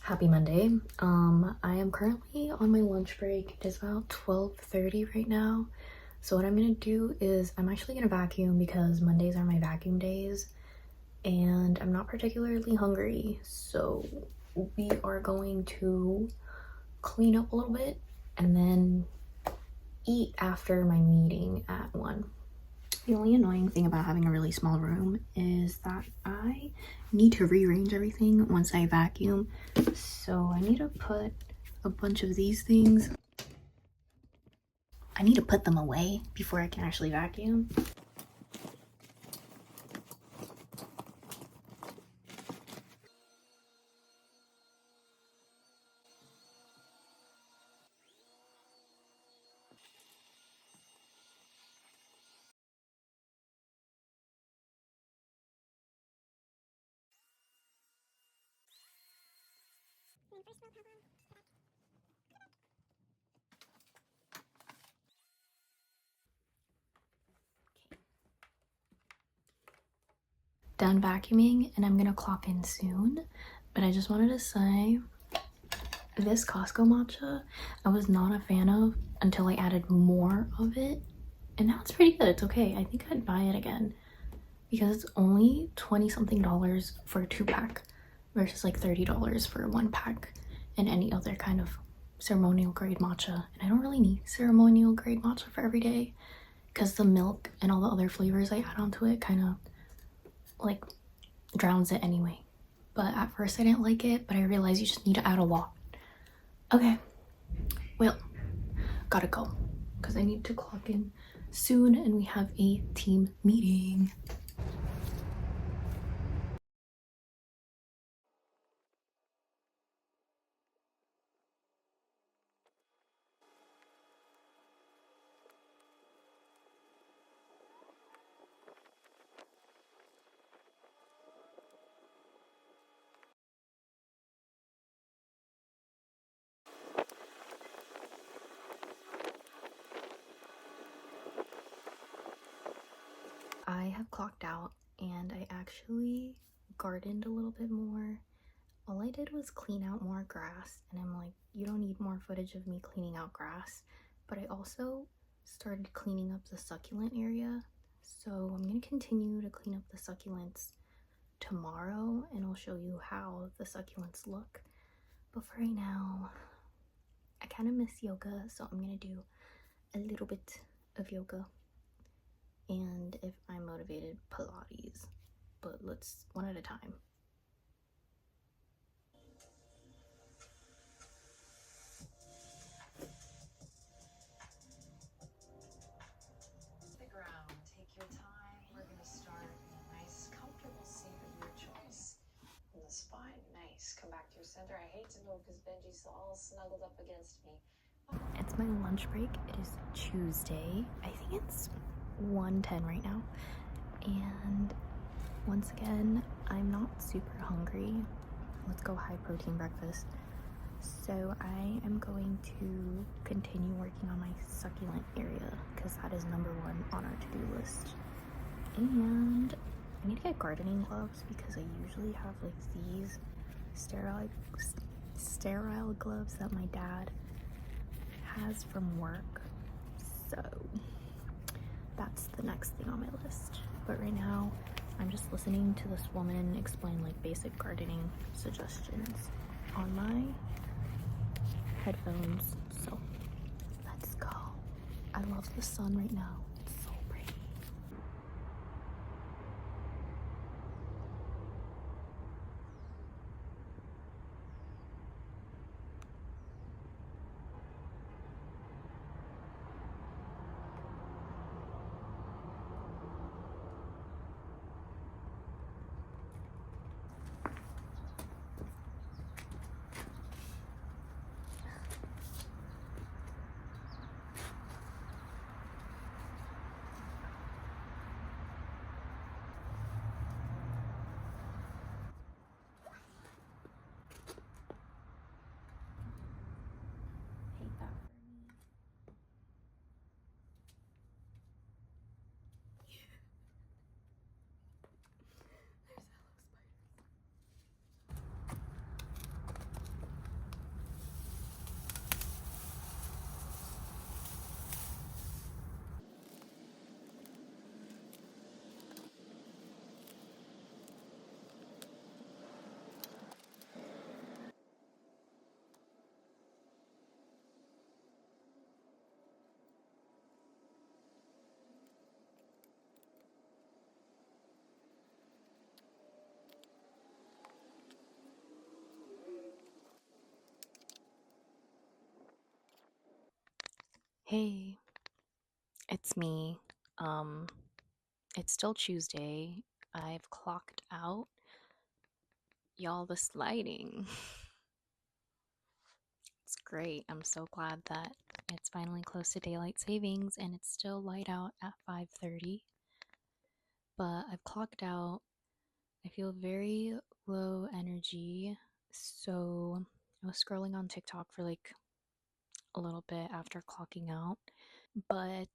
Happy Monday. I am currently on my lunch break. It is about 12:30 right now. So what I'm gonna do is I'm actually gonna vacuum because Mondays are my vacuum days and I'm not particularly hungry. So we are going to clean up a little bit and then eat after my meeting at 1. The only annoying thing about having a really small room is that I need to rearrange everything once I vacuum. So I need to put a bunch of these things. I need to put them away before I can actually vacuum. Done vacuuming and I'm gonna clock in soon, but I just wanted to say this Costco matcha I was not a fan of until I added more of it, and now it's pretty good. It's okay. I think I'd buy it again because it's only 20 something dollars for a 2-pack versus like $30 for a 1-pack and any other kind of ceremonial grade matcha. And I don't really need ceremonial grade matcha for every day because the milk and all the other flavors I add onto it kind of like drowns it anyway. But at first I didn't like it, but I realized you just need to add a lot. Okay, well, gotta go because I need to clock in soon and we have a team meeting. I have clocked out and I actually gardened a little bit more. All I did was clean out more grass, and I'm like, you don't need more footage of me cleaning out grass. But I also started cleaning up the succulent area, so I'm gonna continue to clean up the succulents tomorrow and I'll show you how the succulents look. But for right now, I kind of miss yoga, so I'm gonna do a little bit of yoga, and if I'm motivated, Pilates, but let's one at a time. The ground, take your time. We're going to start in a nice comfortable seat of your choice. And the spine, nice. Come back to your center. I hate to move because Benji's all snuggled up against me. It's my lunch break. It is Tuesday. I think it's 1:10 right now, and once again I'm not super hungry. Let's go high protein breakfast. So I am going to continue working on my succulent area because that is number 1 on our to-do list. And I need to get gardening gloves because I usually have like these sterile gloves that my dad has from work. So that's the next thing on my list. But right now I'm just listening to this woman explain like basic gardening suggestions on my headphones. So let's go. I love the sun right now. It's so pretty. Hey, it's me. Um, it's still Tuesday. I've clocked out. Y'all, the sliding. It's great. I'm so glad that it's finally close to daylight savings and it's still light out at 5:30. But I've clocked out. I feel very low energy. So I was scrolling on TikTok for like a little bit after clocking out. But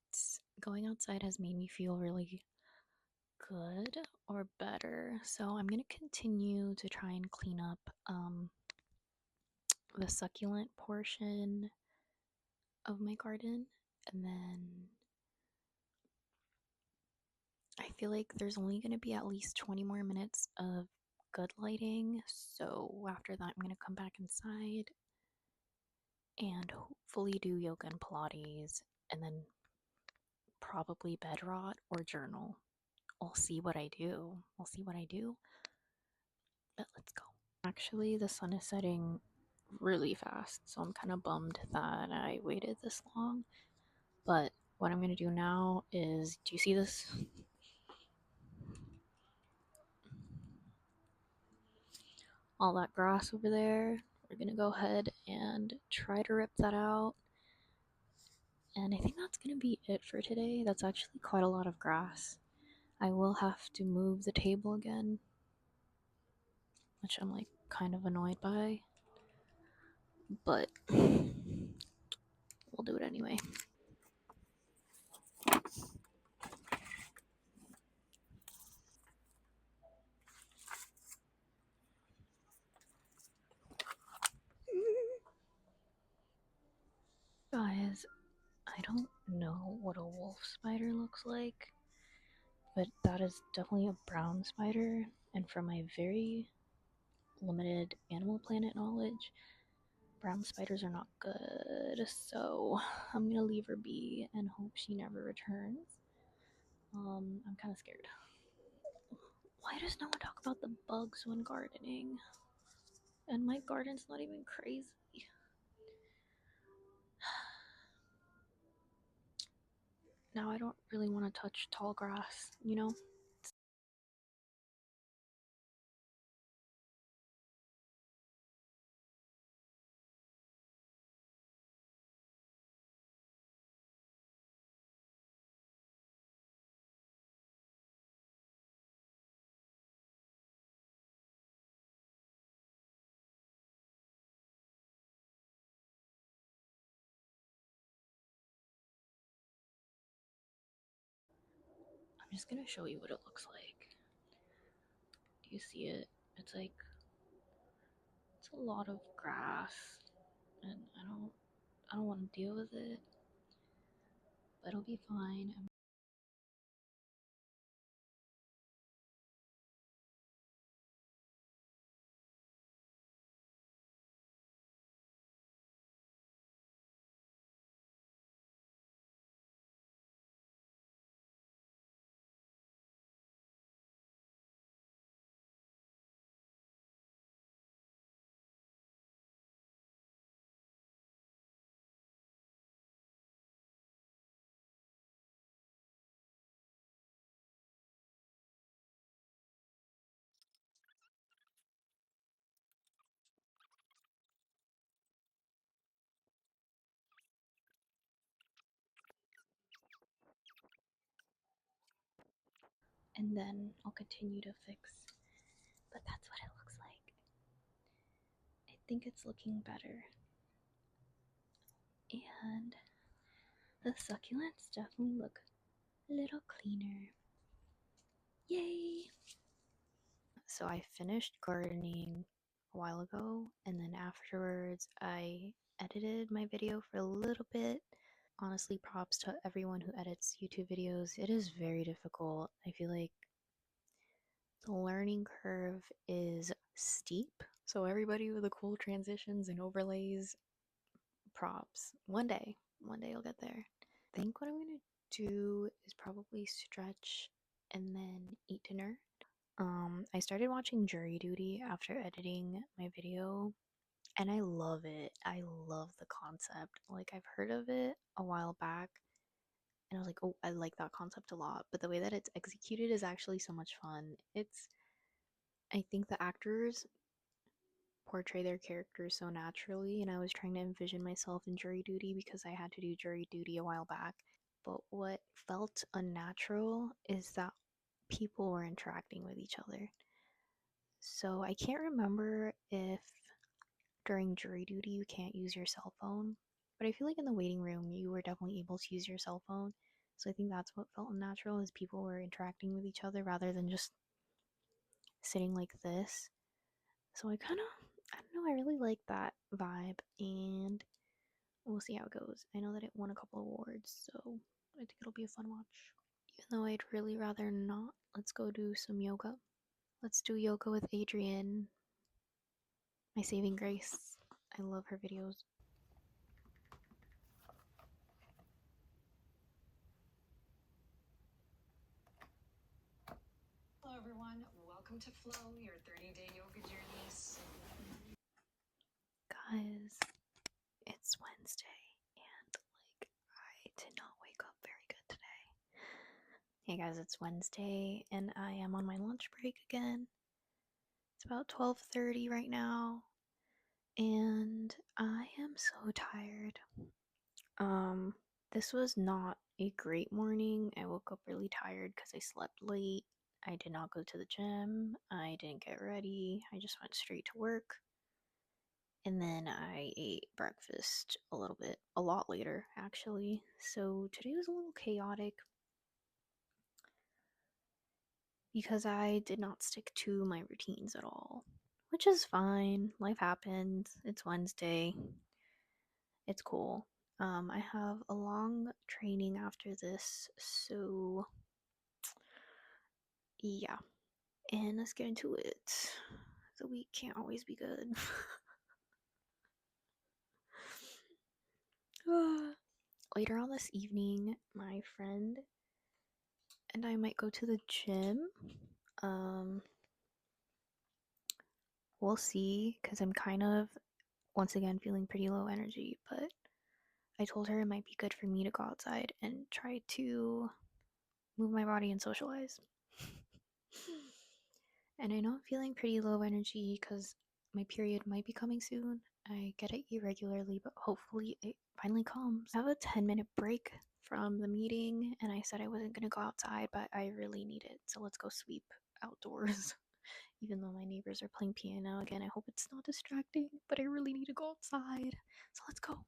going outside has made me feel really good or better. So I'm gonna continue to try and clean up the succulent portion of my garden, and then I feel like there's only gonna be at least 20 more minutes of good lighting. So after that, I'm gonna come back inside and hopefully do yoga and Pilates, and then probably bed rot or journal. I'll see what I do. I'll see what I do. But let's go. Actually, the sun is setting really fast, so I'm kind of bummed that I waited this long. But what I'm gonna do now is, do you see this? All that grass over there? We're gonna go ahead and try to rip that out. And I think that's gonna be it for today. That's actually quite a lot of grass. I will have to move the table again, which I'm like kind of annoyed by, but we'll do it anyway. Guys, I don't know what a wolf spider looks like, but that is definitely a brown spider. And from my very limited Animal Planet knowledge, brown spiders are not good. So I'm gonna leave her be and hope she never returns. I'm kind of scared. Why does no one talk about the bugs when gardening? And my garden's not even crazy. Now I don't really want to touch tall grass, you know? I'm just gonna show you what it looks like. Do you see it? It's like, it's a lot of grass, and I don't want to deal with it, but it'll be fine. And then I'll continue to fix. But that's what it looks like. I think it's looking better. And the succulents definitely look a little cleaner. Yay! So I finished gardening a while ago, and then afterwards I edited my video for a little bit. Honestly, props to everyone who edits YouTube videos. It is very difficult. I feel like the learning curve is steep. So everybody with the cool transitions and overlays, props. One day I'll get there. I think what I'm gonna do is probably stretch and then eat dinner. I started watching Jury Duty after editing my video, and I love it. I love the concept. Like, I've heard of it a while back, and I was like, oh, I like that concept a lot. But the way that it's executed is actually so much fun. I think the actors portray their characters so naturally, and I was trying to envision myself in jury duty because I had to do jury duty a while back. But what felt unnatural is that people were interacting with each other. So I can't remember if during jury duty you can't use your cell phone, but I feel like in the waiting room you were definitely able to use your cell phone. So I think that's what felt unnatural is people were interacting with each other rather than just sitting like this. So I don't know, I really like that vibe, and we'll see how it goes. I know that it won a couple awards, so I think it'll be a fun watch. Even though I'd really rather not, let's go do some yoga. Let's do yoga with Adrienne, my saving grace. I love her videos. Hello, everyone. Welcome to Flow, your 30-day yoga journey. Guys, it's Wednesday, and like, I did not wake up very good today. Hey guys, it's Wednesday, and I am on my lunch break again. It's about 12:30 right now, and I am so tired. Um, this was not a great morning. I woke up really tired because I slept late. I did not go to the gym. I didn't get ready. I just went straight to work. And then I ate breakfast a lot later, actually. So today was a little chaotic because I did not stick to my routines at all, which is fine. Life happens. It's Wednesday. It's cool. I have a long training after this, so yeah. And let's get into it. The week can't always be good. Later on this evening, my friend and I might go to the gym. Um, we'll see, because I'm kind of, once again, feeling pretty low energy, but I told her it might be good for me to go outside and try to move my body and socialize. And I know I'm feeling pretty low energy because my period might be coming soon. I get it irregularly, but hopefully it finally comes. I have a 10-minute break from the meeting, and I said I wasn't going to go outside, but I really need it. So let's go sweep outdoors. Even though my neighbors are playing piano again, I hope it's not distracting, but I really need to go outside. So let's go.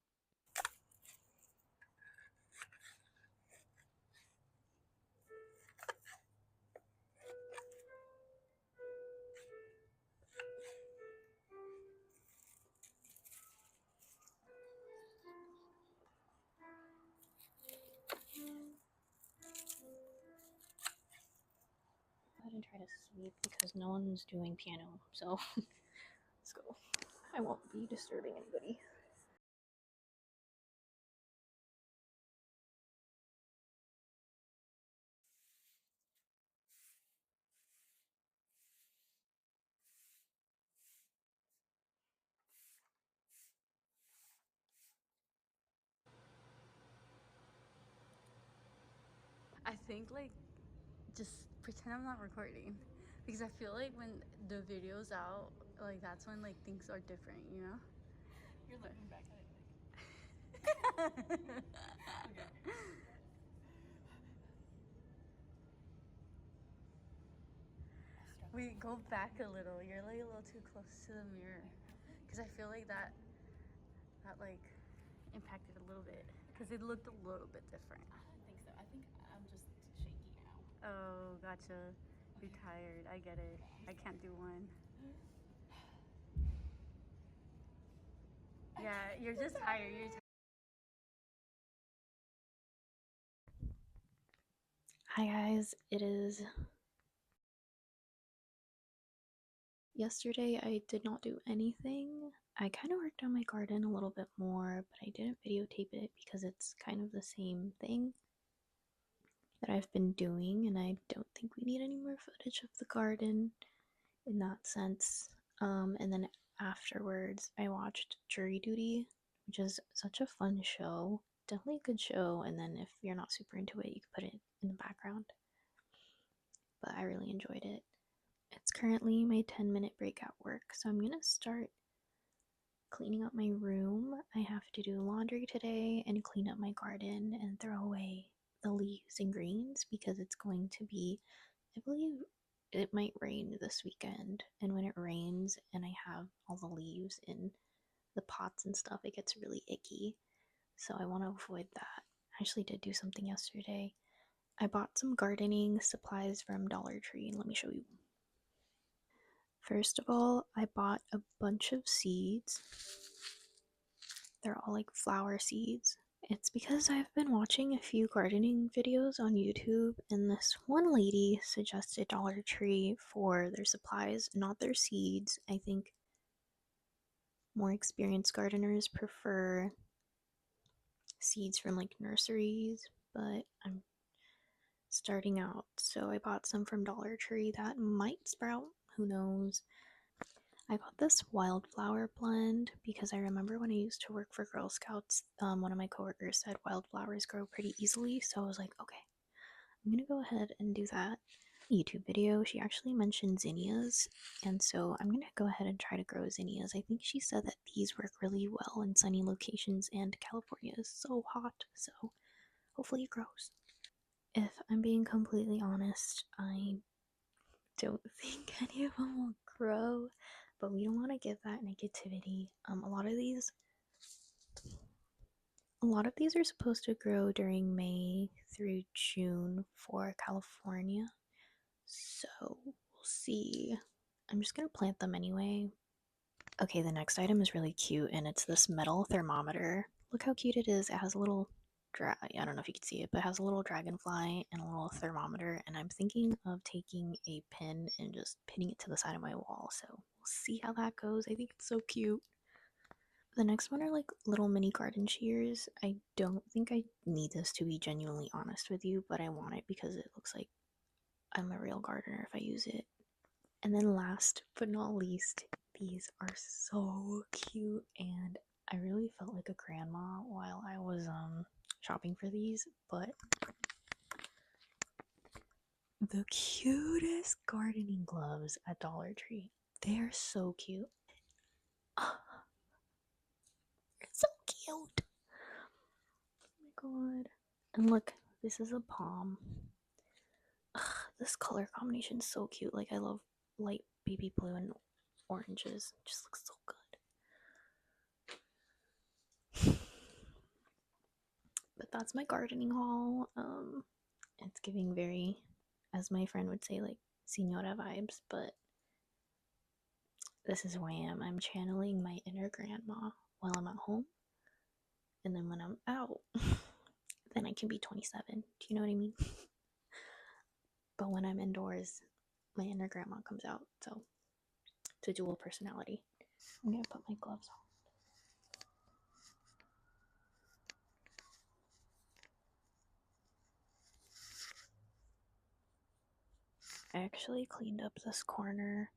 Go ahead and try to sweep because no one's doing piano. So let's go. I won't be disturbing anybody. I think like just pretend I'm not recording because I feel like when the video's out, like that's when like things are different, you know? You're looking back at it like. Okay. We go back a little. You're like a little too close to the mirror because I feel like that like impacted a little bit because it looked a little bit different. I don't think so. I think I'm just shaky now. Oh, gotcha. You're tired. I get it. I can't do one. Yeah, you're just tired. You're tired. Hi guys, it is yesterday. I did not do anything. I kind of worked on my garden a little bit more, but I didn't videotape it because it's kind of the same thing that I've been doing, and I don't think we need any more footage of the garden in that sense. And then afterwards, I watched Jury Duty, which is such a fun show. Definitely a good show, and then if you're not super into it, you could put it in the background. But I really enjoyed it. It's currently my 10-minute break at work, so I'm gonna start cleaning up my room. I have to do laundry today and clean up my garden and throw away the leaves and greens because it's going to be, I believe it might rain this weekend. And when it rains and I have all the leaves in the pots and stuff, it gets really icky. So I want to avoid that. I actually did do something yesterday. I bought some gardening supplies from Dollar Tree, and let me show you. First of all, I bought a bunch of seeds. They're all like flower seeds. It's because I've been watching a few gardening videos on YouTube, and this one lady suggested Dollar Tree for their supplies, not their seeds. I think more experienced gardeners prefer seeds from like nurseries, but I'm starting out, so I bought some from Dollar Tree that might sprout. Who knows? I got this wildflower blend because I remember when I used to work for Girl Scouts, one of my coworkers said wildflowers grow pretty easily, so I was like, okay, I'm gonna go ahead and do that. YouTube video, she actually mentioned zinnias, and so I'm gonna go ahead and try to grow zinnias. I think she said that these work really well in sunny locations, and California is so hot, so hopefully it grows. If I'm being completely honest, I don't think any of them will grow, but we don't want to give that negativity. A lot of these are supposed to grow during May through June for California, so we'll see. I'm just gonna plant them anyway. Okay, the next item is really cute, and it's this metal thermometer. Look how cute it is. It has a little I don't know if you can see it, but it has a little dragonfly and a little thermometer, and I'm thinking of taking a pin and just pinning it to the side of my wall, so we'll see how that goes. I think it's so cute. The next one are like little mini garden shears. I don't think I need this, to be genuinely honest with you, but I want it because it looks like I'm a real gardener if I use it. And then last but not least, these are so cute, and I really felt like a grandma while I was shopping for these, but the cutest gardening gloves at Dollar Tree. They're so cute. They're so cute. Oh my god. And look, this is a palm. Ugh, this color combination is so cute. Like, I love light baby blue and oranges. It just looks so good. But that's my gardening haul. It's giving very, as my friend would say, like senora vibes, but this is who I am. I'm channeling my inner grandma while I'm at home, and then when I'm out, then I can be 27. Do you know what I mean? But when I'm indoors, my inner grandma comes out, so it's a dual personality. I'm gonna put my gloves on. I actually cleaned up this corner.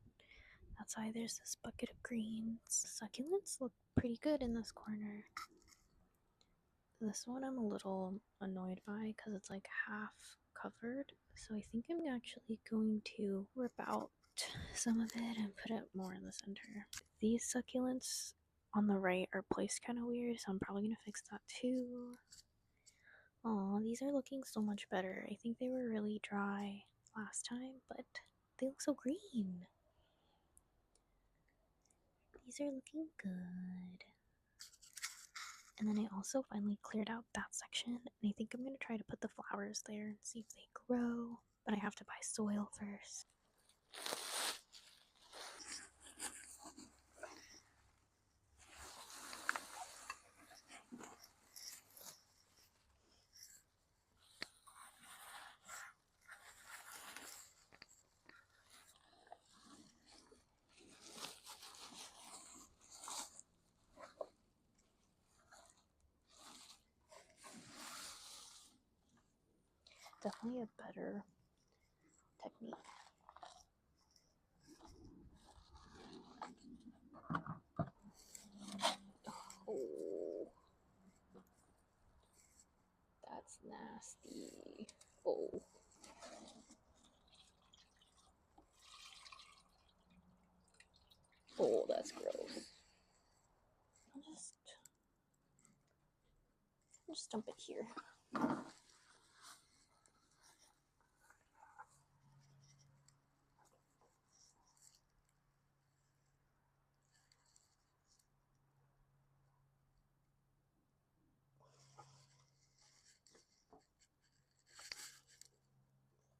That's why there's this bucket of greens. Succulents look pretty good in this corner. This one I'm a little annoyed by because it's like half covered. So I think I'm actually going to rip out some of it and put it more in the center. These succulents on the right are placed kind of weird, so I'm probably going to fix that too. Oh, these are looking so much better. I think they were really dry last time, but they look so green. These are looking good. And then I also finally cleared out that section, and I think I'm going to try to put the flowers there and see if they grow, but I have to buy soil first. Definitely a better technique. nasty. Oh. Oh, that's gross. I'll just dump it here. It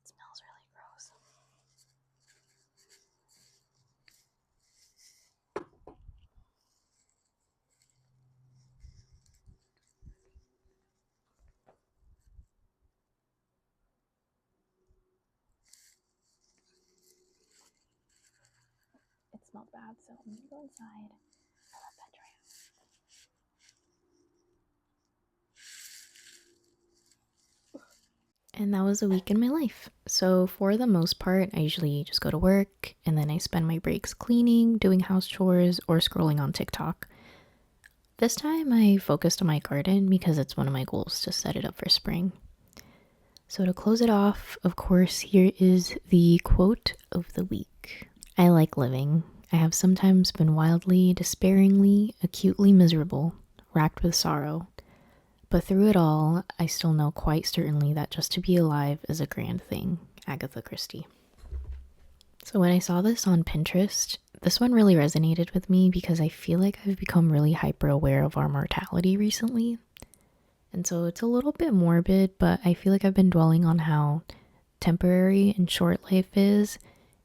smells really gross. It smelled bad, so I'm gonna go inside and let that dry out. And that was a week in my life. So for the most part, I usually just go to work and then I spend my breaks cleaning, doing house chores, or scrolling on TikTok. This time I focused on my garden because it's one of my goals to set it up for spring. So to close it off, of course, here is the quote of the week. I like living. I have sometimes been wildly, despairingly, acutely miserable, racked with sorrow. But through it all, I still know quite certainly that just to be alive is a grand thing. Agatha Christie. So when I saw this on Pinterest, this one really resonated with me because I feel like I've become really hyper aware of our mortality recently. And so it's a little bit morbid, but I feel like I've been dwelling on how temporary and short life is,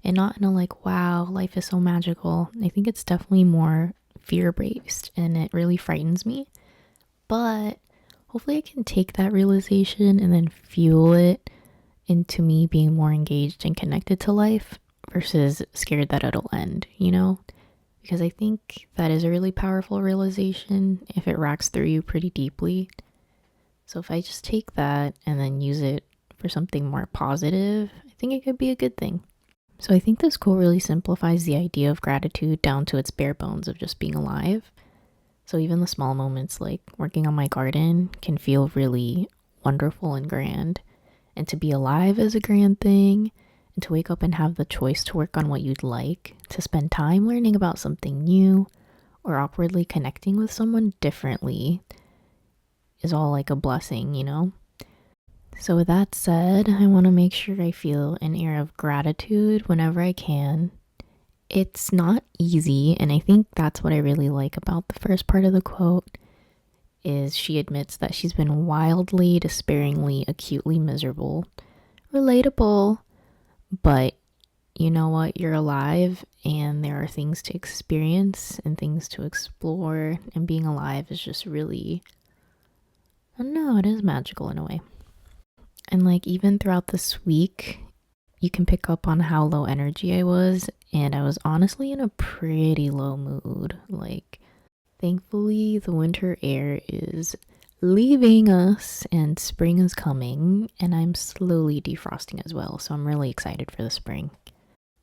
and not in a like, wow, life is so magical. I think it's definitely more fear-based, and it really frightens me. But hopefully I can take that realization and then fuel it into me being more engaged and connected to life versus scared that it'll end, you know? Because I think that is a really powerful realization if it racks through you pretty deeply. So if I just take that and then use it for something more positive, I think it could be a good thing. So I think this quote really simplifies the idea of gratitude down to its bare bones of just being alive. So even the small moments like working on my garden can feel really wonderful and grand. And to be alive is a grand thing. And to wake up and have the choice to work on what you'd like, to spend time learning about something new, or awkwardly connecting with someone differently is all like a blessing, you know? So with that said, I want to make sure I feel an air of gratitude whenever I can. It's not easy, and I think that's what I really like about the first part of the quote, is she admits that she's been wildly, despairingly, acutely miserable. Relatable, but you know what? You're alive, and there are things to experience and things to explore, and being alive is just really, I don't know, it is magical in a way. And like even throughout this week, you can pick up on how low energy I was, and I was honestly in a pretty low mood. Like, thankfully, the winter air is leaving us and spring is coming, and I'm slowly defrosting as well, so I'm really excited for the spring.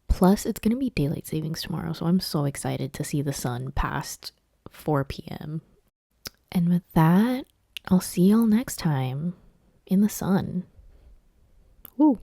Plus, it's gonna be daylight savings tomorrow, so I'm so excited to see the sun past 4 p.m. And with that, I'll see y'all next time in the sun. Woo!